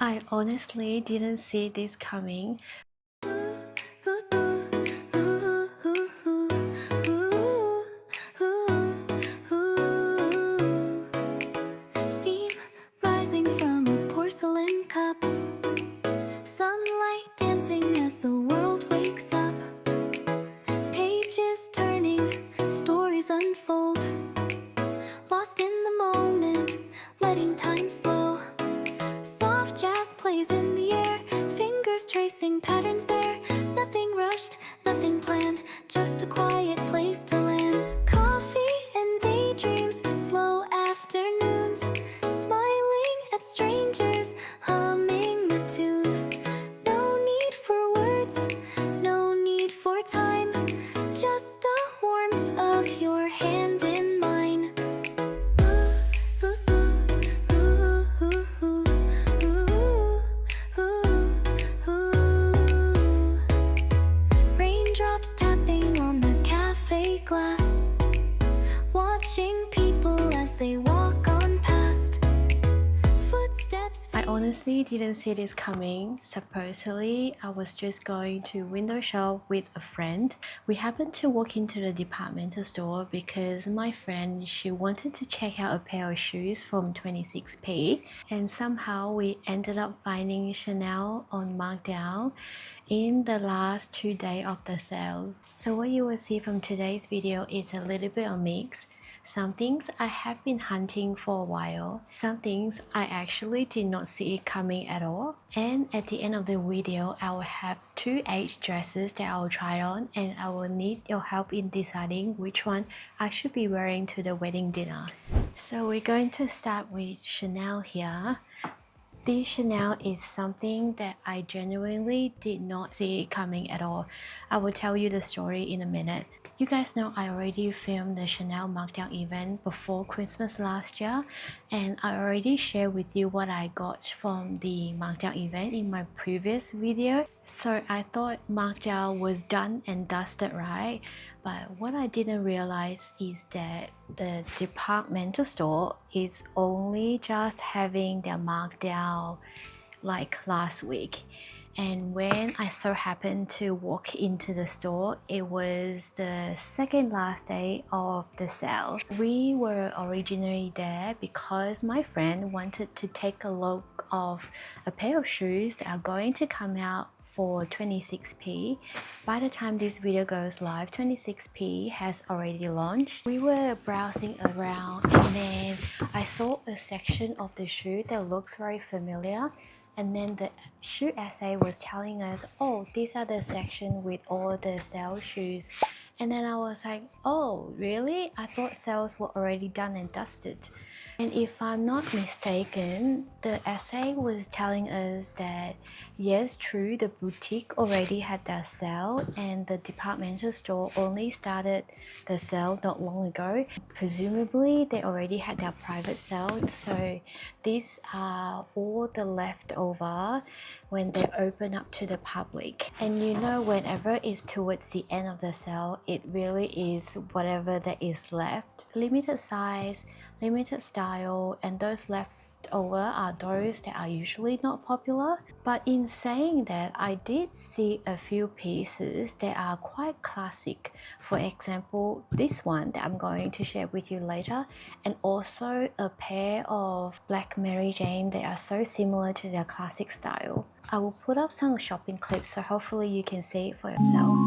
I honestly didn't see this coming. Steam rising from a porcelain cup, sunlight dancing as the world wakes up, pages turning, stories unfold, lost in the moment, letting time slow. Soft jazz plays in the air, fingers tracing patterns there. Nothing rushed, nothing planned, just a quiet place to land. Coffee and daydreams, slow afternoons, smiling at strangers, humming a tune. No need for words, no need for time, just the warmth of your hand in mine. Raindrops tapping on the cafe glass, watching people as they walk on past. Footsteps. I honestly didn't see this coming. Supposedly, I was just going to window shop with a friend. We happened to walk into the departmental store because my friend, she wanted to check out a pair of shoes from 26p, and somehow we ended up finding Chanel on Markdown in the last 2 days of the sale. So what you will see from today's video is a little bit of mix. Some things I have been hunting for a while, some things I actually did not see it coming at all, and at the end of the video I will have 2 age dresses that I will try on, and I will need your help in deciding which one I should be wearing to the wedding dinner. So we're going to start with Chanel here. This Chanel is something that I genuinely did not see it coming at all. I will tell you the story in a minute. You guys know I already filmed the Chanel Markdown event before Christmas last year, and I already shared with you what I got from the Markdown event in my previous video. So I thought Markdown was done and dusted, right? But what I didn't realize is that the departmental store is only just having their Markdown like last week. And when I so happened to walk into the store, it was the second last day of the sale. We were originally there because my friend wanted to take a look of a pair of shoes that are going to come out for 26p. By the time this video goes live, 26p has already launched. We were browsing around and then I saw a section of the shoe that looks very familiar, and then the shoe essay was telling us, oh, these are the section with all the sale shoes. And then I was like, oh really? I thought sales were already done and dusted. And if I'm not mistaken, the essay was telling us that yes, true, the boutique already had their sale and the departmental store only started the sale not long ago. Presumably they already had their private sale, so these are all the leftover when they open up to the public. And you know, whenever it's towards the end of the sale, it really is whatever that is left. Limited size, limited style, and those left over are those that are usually not popular. But in saying that, I did see a few pieces that are quite classic. For example, this one that I'm going to share with you later, and also a pair of black Mary Jane that are so similar to their classic style. I will put up some shopping clips so hopefully you can see it for yourself.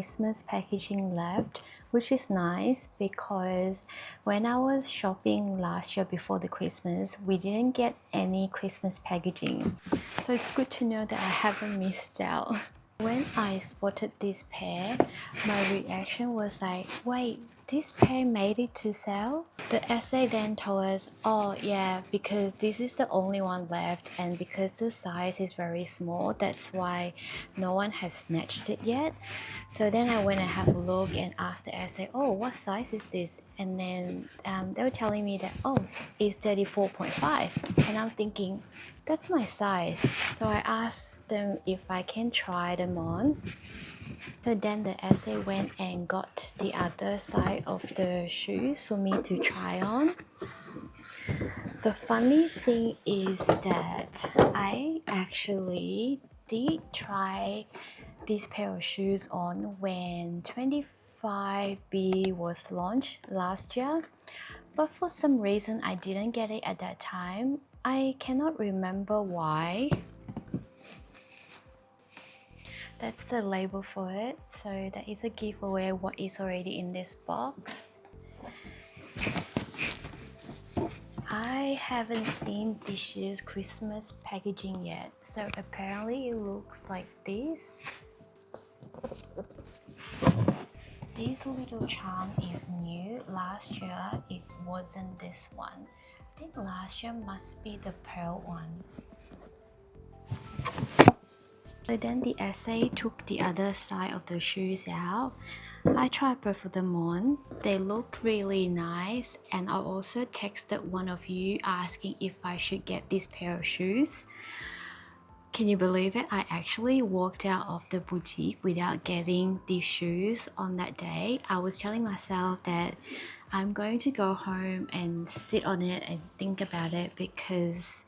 Christmas packaging left, which is nice because when I was shopping last year before the Christmas, we didn't get any Christmas packaging. So it's good to know that I haven't missed out. When I spotted this pair, my reaction was like, wait, this pair made it to sale? The essay then told us, oh yeah, because this is the only one left and because the size is very small, that's why no one has snatched it yet. So then I went and have a look and asked the essay, oh, what size is this? And then they were telling me that, oh, it's 34.5. And I'm thinking, that's my size. So I asked them if I can try them on. So then the essay went and got the other side of the shoes for me to try on. The funny thing is that I actually did try this pair of shoes on when 25B was launched last year, but for some reason I didn't get it at that time. I cannot remember why. That's the label for it, so that is a giveaway what is already in this box. I haven't seen this year's Christmas packaging yet, so apparently it looks like this. This little charm is new. Last year it wasn't this one. I think last year must be the pearl one. So then the essay took the other side of the shoes out. I tried both of them on. They look really nice, and I also texted one of you asking if I should get this pair of shoes. Can you believe it? I actually walked out of the boutique without getting these shoes on that day. I was telling myself that I'm going to go home and sit on it and think about it because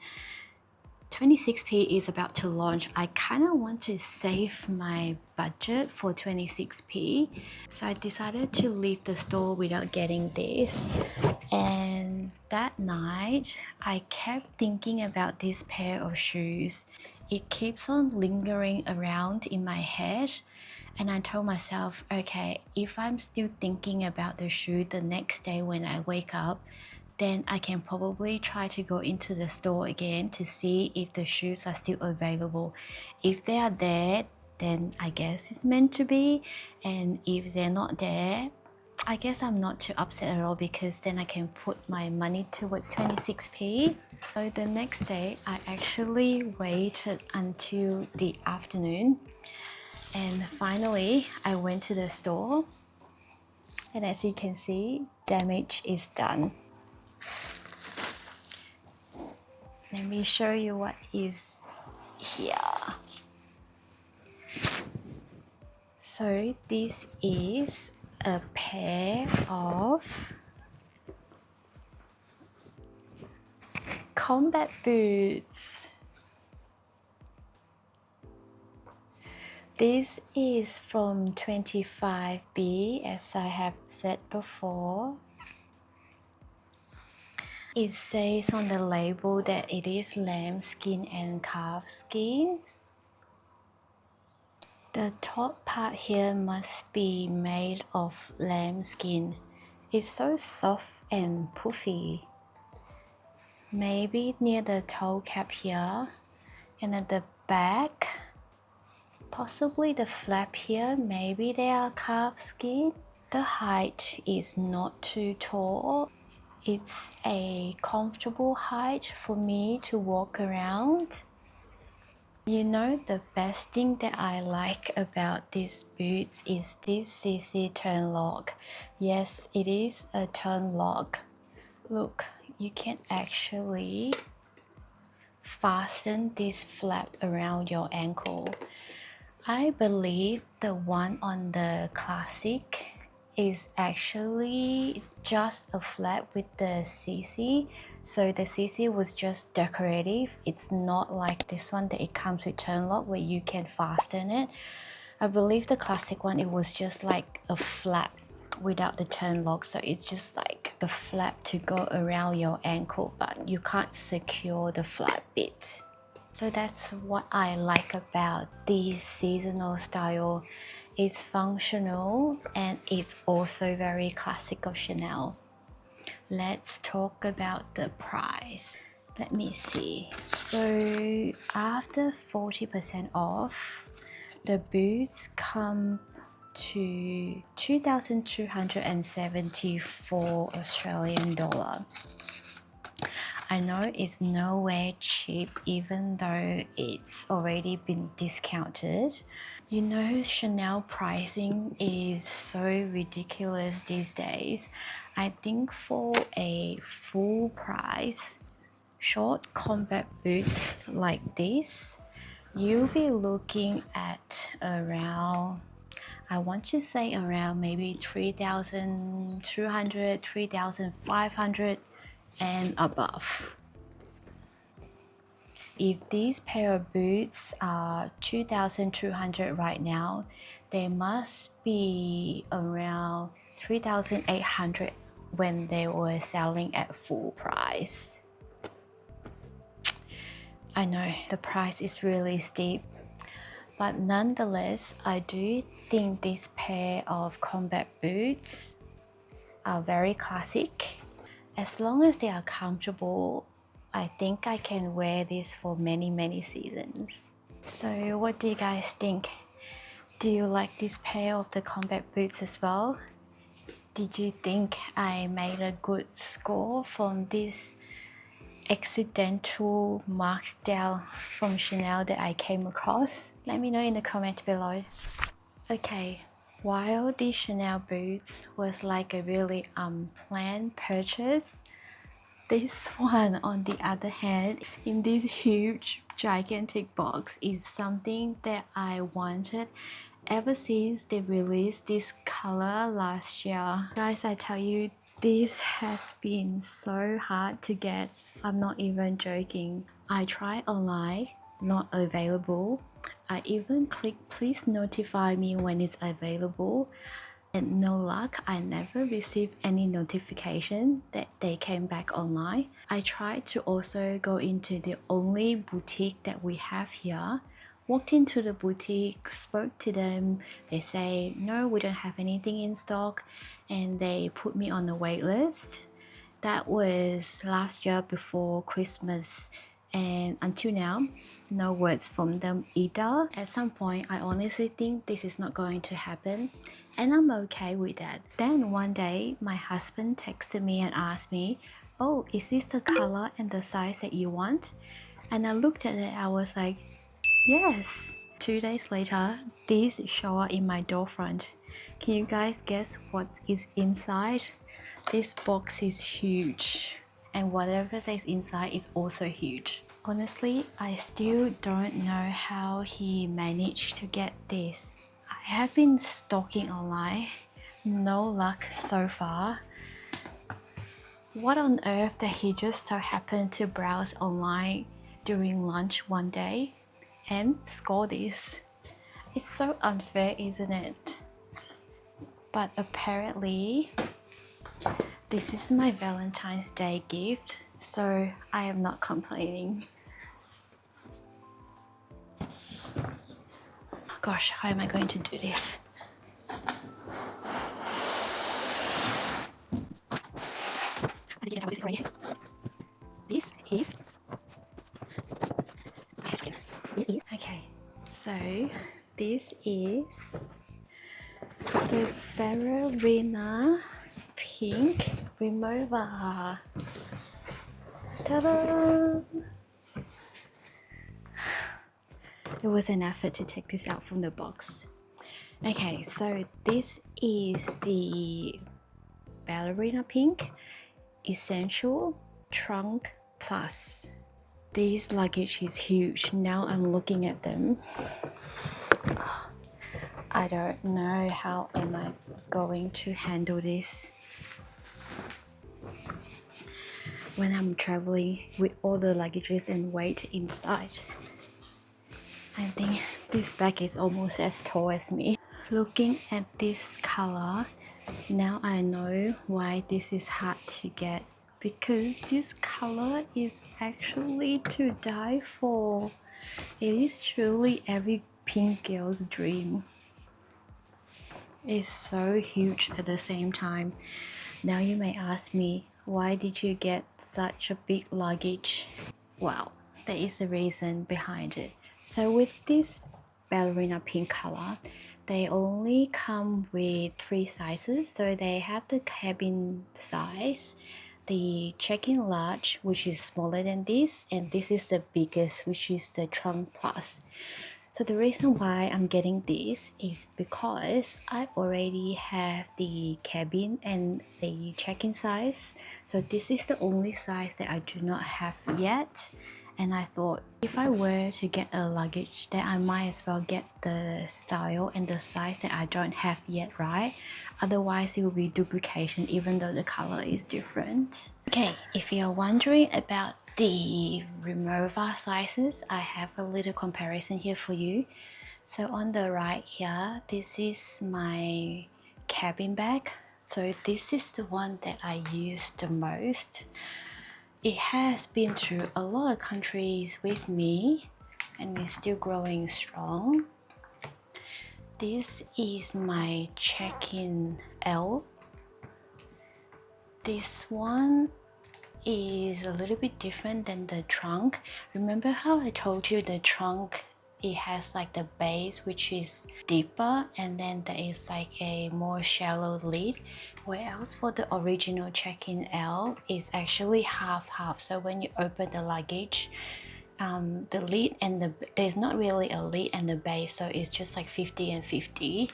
26p is about to launch. I kind of want to save my budget for 26p, so I decided to leave the store without getting this. And that night I kept thinking about this pair of shoes. It keeps on lingering around in my head, and I told myself, okay, if I'm still thinking about the shoe the next day when I wake up, then I can probably try to go into the store again to see if the shoes are still available. If they are there, then I guess it's meant to be, and if they're not there, I guess I'm not too upset at all because then I can put my money towards 26p. So the next day I actually waited until the afternoon, and finally I went to the store, and as you can see, damage is done. Let me show you what is here. So this is a pair of combat boots. This is from 25B, as I have said before. It says on the label that it is lamb skin and calf skins. The top part here must be made of lamb skin. It's so soft and puffy. Maybe near the toe cap here, and at the back, possibly the flap here, maybe they are calf skin. The height is not too tall. It's a comfortable height for me to walk around. You know, the best thing that I like about these boots is this CC turn lock. Yes, it is a turn lock. Look, you can actually fasten this flap around your ankle. I believe the one on the classic is actually just a flap with the CC, so the CC was just decorative. It's not like this one that it comes with turn lock where you can fasten it. I believe the classic one, it was just like a flap without the turn lock, so it's just like the flap to go around your ankle, but you can't secure the flap bit. So that's what I like about these seasonal style It's functional and it's also very classic of Chanel. Let's talk about the price. Let me see. So after 40% off, the boots come to 2,274 Australian dollar. I know it's nowhere cheap even though it's already been discounted. You know, Chanel pricing is so ridiculous these days. I think for a full price short combat boots like this, you'll be looking at around, I want to say around maybe 3,200, 3,500 and above. If these pair of boots are 2,200 right now, they must be around 3,800 when they were selling at full price. I know the price is really steep, but nonetheless, I do think this pair of combat boots are very classic. As long as they are comfortable, I think I can wear this for many seasons. So what do you guys think? Do you like this pair of the combat boots as well? Did you think I made a good score from this accidental markdown from Chanel that I came across? Let me know in the comment below. Okay, while these Chanel boots was like a really unplanned purchase, this one on the other hand, in this huge gigantic box, is something that I wanted ever since they released this color last year. Guys, I tell you, this has been so hard to get. I'm not even joking. I tried online, not available. I even clicked please notify me when it's available, and no luck, I never received any notification that they came back online. I tried to also go into the only boutique that we have here. Walked into the boutique, spoke to them. They say, no, we don't have anything in stock, and they put me on the wait list. That was last year before Christmas, and until now, no words from them either. At some point, I honestly think this is not going to happen, and I'm okay with that. Then one day, my husband texted me and asked me, oh, is this the color and the size that you want? And I looked at it, I was like, yes. 2 days later, these show up in my door front. Can you guys guess what is inside? This box is huge, and whatever is inside is also huge. Honestly, I still don't know how he managed to get this. I have been stalking online, no luck so far. What on earth that he just so happened to browse online during lunch one day and score this? It's so unfair, isn't it? But apparently, this is my Valentine's Day gift, so I am not complaining. Gosh, how am I going to do this? Okay, so this is the ballerina pink Rimowa. Ta-da! It was an effort to take this out from the box. Okay, so this is the ballerina pink essential trunk plus. This luggage is huge. Now I'm looking at them. I don't know how am I going to handle this when I'm traveling with all the luggages and weight inside. I think this bag is almost as tall as me. Looking at this color, now I know why this is hard to get, because this color is actually to die for. It is truly every pink girl's dream. is so huge at the same time. Now you may ask me, why did you get such a big luggage? Well, there is a reason behind it. So with this ballerina pink color, they only come with 3 sizes. So they have the cabin size, the check-in large, which is smaller than this, and this is the biggest, which is the trunk plus. So the reason why I'm getting this is because I already have the cabin and the check-in size. So this is the only size that I do not have yet. And I thought if I were to get a luggage, then I might as well get the style and the size that I don't have yet, right? Otherwise it will be duplication even though the color is different. Okay, if you're wondering about the Rimowa sizes, I have a little comparison here for you. So on the right here, this is my cabin bag. So this is the one that I use the most. It has been through a lot of countries with me and is still growing strong. This is my check-in L. This one is a little bit different than the trunk. Remember how I told you the trunk, it has like the base which is deeper and then there is like a more shallow lid, whereas for the original check-in L is actually half. So when you open the luggage, the lid and there's not really a lid and the base, so it's just like 50 and 50.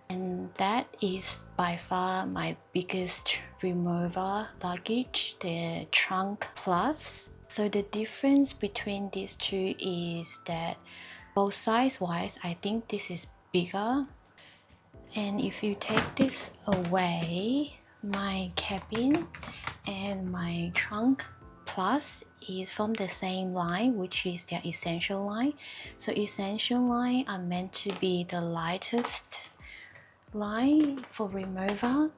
And that is by far my biggest remover luggage, the trunk plus. So the difference between these two is that both size wise, I think this is bigger. And if you take this away, my cabin and my trunk plus is from the same line, which is their essential line. So essential line are meant to be the lightest line for remover,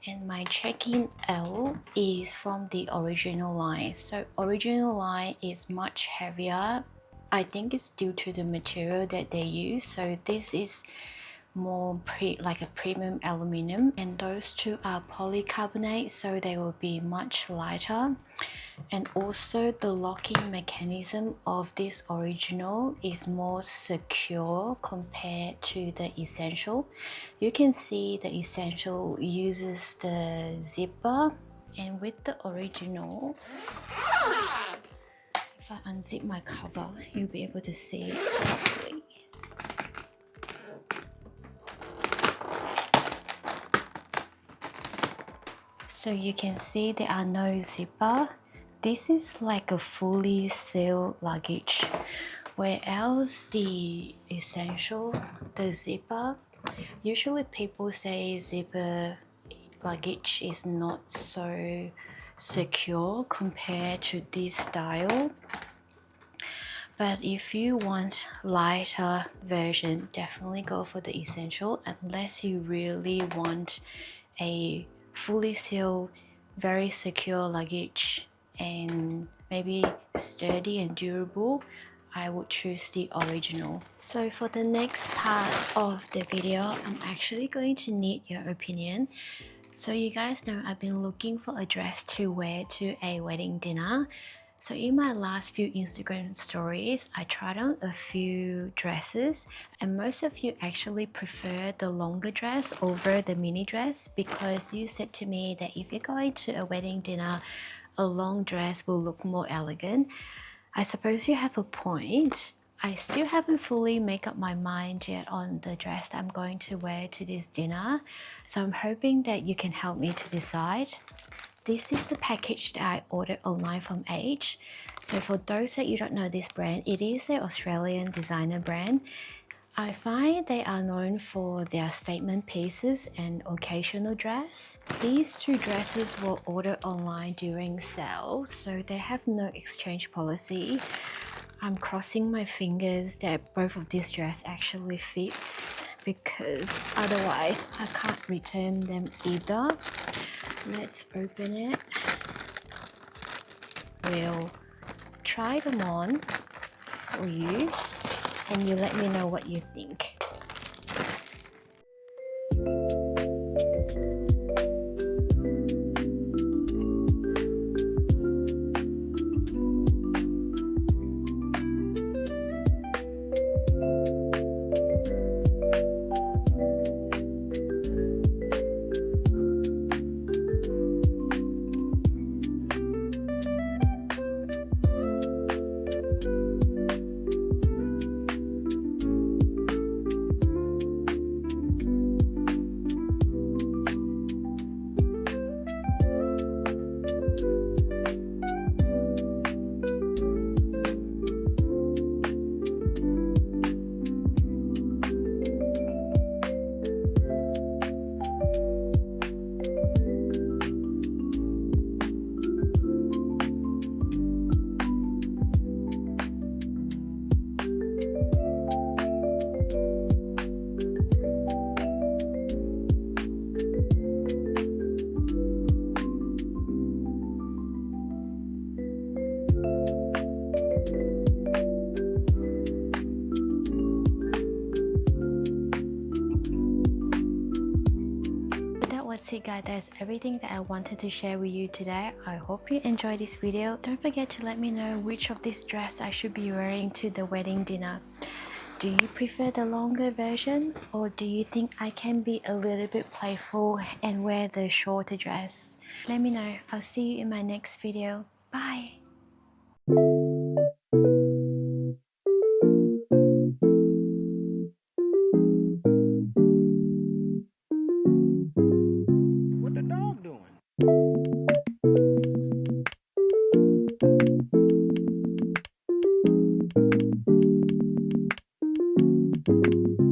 and my check-in L is from the original line. So original line is much heavier. I think it's due to the material that they use. So this is more like a premium aluminum, and those two are polycarbonate, so they will be much lighter. And also the locking mechanism of this original is more secure compared to the essential. You can see the essential uses the zipper, and with the original, if I unzip my cover, you'll be able to see it properly. So you can see there are no zipper. This is like a fully sealed luggage, whereas the essential, the zipper, usually people say zipper luggage is not so secure compared to this style. But if you want lighter version, definitely go for the essential, unless you really want a fully sealed, very secure luggage and maybe sturdy and durable. I would choose the original. So for the next part of the video, I'm actually going to need your opinion. So you guys know I've been looking for a dress to wear to a wedding dinner. So in my last few Instagram stories, I tried on a few dresses, and most of you actually prefer the longer dress over the mini dress because you said to me that if you're going to a wedding dinner, a long dress will look more elegant. I suppose you have a point. I still haven't fully made up my mind yet on the dress that I'm going to wear to this dinner, so I'm hoping that you can help me to decide. This is the package that I ordered online from Age. So for those that you don't know this brand, it is an Australian designer brand. I find they are known for their statement pieces and occasional dress. These two dresses were ordered online during sale, so they have no exchange policy. I'm crossing my fingers that both of these dresses actually fits, because otherwise I can't return them either. Let's open it. We'll try them on for you and you let me know what you think. that's it guys, that's everything that I wanted to share with you today. I hope you enjoyed this video. Don't forget to let me know which of this dress I should be wearing to the wedding dinner. Do you prefer the longer version, or do you think I can be a little bit playful and wear the shorter dress? Let me know. I'll see you in my next video. Bye!